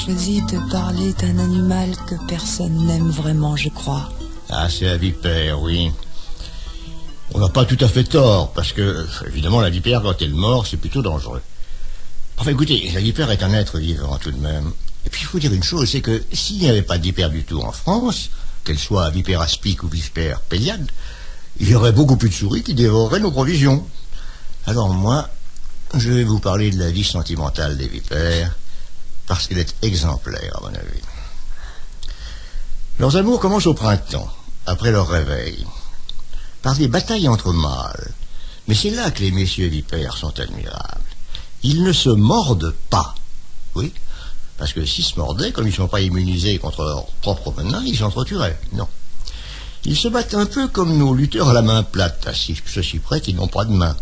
choisi de parler d'un animal que personne n'aime vraiment, je crois. Ah, c'est la vipère, oui. On n'a pas tout à fait tort, parce que, évidemment, la vipère, quand elle mord, c'est plutôt dangereux. Enfin, écoutez, la vipère est un être vivant, tout de même. Et puis, il faut dire une chose, c'est que s'il n'y avait pas de vipère du tout en France, qu'elle soit vipère aspic ou vipère péliade, il y aurait beaucoup plus de souris qui dévoreraient nos provisions. Alors moi, je vais vous parler de la vie sentimentale des vipères, parce qu'elle est exemplaire, à mon avis. Leurs amours commencent au printemps, après leur réveil, par des batailles entre mâles. Mais c'est là que les messieurs vipères sont admirables. Ils ne se mordent pas. Oui, parce que s'ils se mordaient, comme ils ne sont pas immunisés contre leur propre venin, ils s'entretueraient. Non. Ils se battent un peu comme nos lutteurs à la main plate, à ceci près qu'ils n'ont pas de main.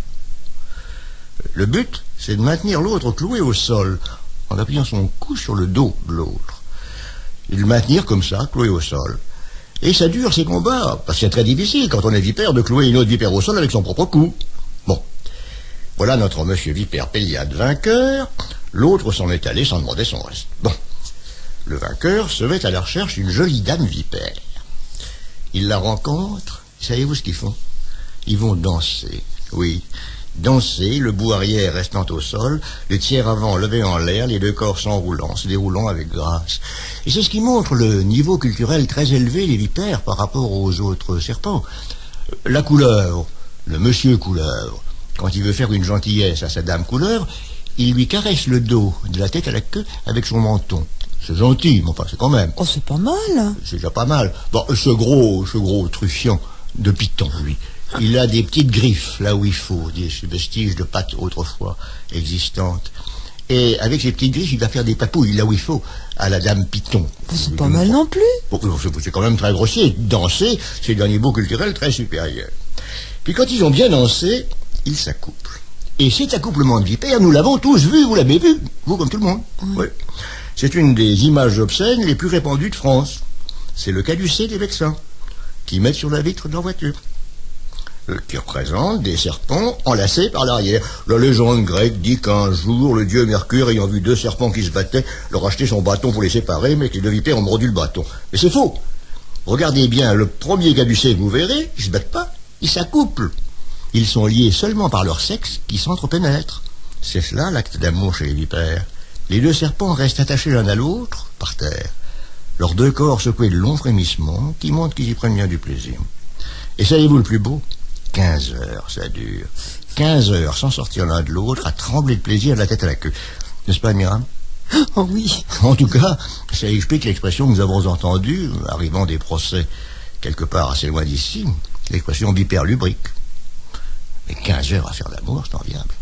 Le but, c'est de maintenir l'autre cloué au sol, en appuyant son cou sur le dos de l'autre. Et de le maintenir comme ça, cloué au sol. Et ça dure, ces combats, parce que c'est très difficile, quand on est vipère, de clouer une autre vipère au sol avec son propre cou. Bon. Voilà notre monsieur vipère péliade vainqueur. L'autre s'en est allé sans demander son reste. Bon. Le vainqueur se met à la recherche d'une jolie dame vipère. Il la rencontre. Savez-vous ce qu'ils font? Ils vont danser. Oui. Danser, le bout arrière restant au sol, le tiers avant levé en l'air, les deux corps s'enroulant, se déroulant avec grâce. Et c'est ce qui montre le niveau culturel très élevé des vipères par rapport aux autres serpents. La couleuvre, le monsieur couleuvre, quand il veut faire une gentillesse à sa dame couleuvre, il lui caresse le dos, de la tête à la queue, avec son menton. C'est gentil, mais enfin, c'est quand même. Oh, c'est pas mal. C'est déjà pas mal. Bon, ce gros truffion de python, lui, il a des petites griffes, là où il faut, des vestiges de pattes autrefois existantes. Et avec ces petites griffes, il va faire des papouilles, là où il faut, à la dame python. C'est pas mal non plus. Bon, c'est quand même très grossier. Danser, c'est d'un niveau culturel très supérieur. Puis quand ils ont bien dansé, ils s'accouplent. Et cet accouplement de vipères, nous l'avons tous vu, vous l'avez vu, vous comme tout le monde. Oui. C'est une des images obscènes les plus répandues de France. C'est le caducée des médecins, qui mettent sur la vitre de leur voiture, qui représente des serpents enlacés par l'arrière. La légende grecque dit qu'un jour, le dieu Mercure, ayant vu deux serpents qui se battaient, leur a jeté son bâton pour les séparer, mais que les deux vipères ont mordu le bâton. Mais c'est faux. Regardez bien, le premier caducée, vous verrez, ils ne se battent pas, ils s'accouplent. Ils sont liés seulement par leur sexe qui s'entrepénètrent. C'est cela l'acte d'amour chez les vipères. Les deux serpents restent attachés l'un à l'autre, par terre. Leurs deux corps secoués de longs frémissements qui montrent qu'ils y prennent bien du plaisir. Et savez-vous le plus beau? 15 heures, ça dure. 15 heures sans sortir l'un de l'autre, à trembler de plaisir de la tête à la queue. N'est-ce pas admirable? Oh oui. En tout cas, ça explique l'expression que nous avons entendue, arrivant des procès quelque part assez loin d'ici, l'expression vipère lubrique. Mais 15 heures à faire l'amour, c'est enviable.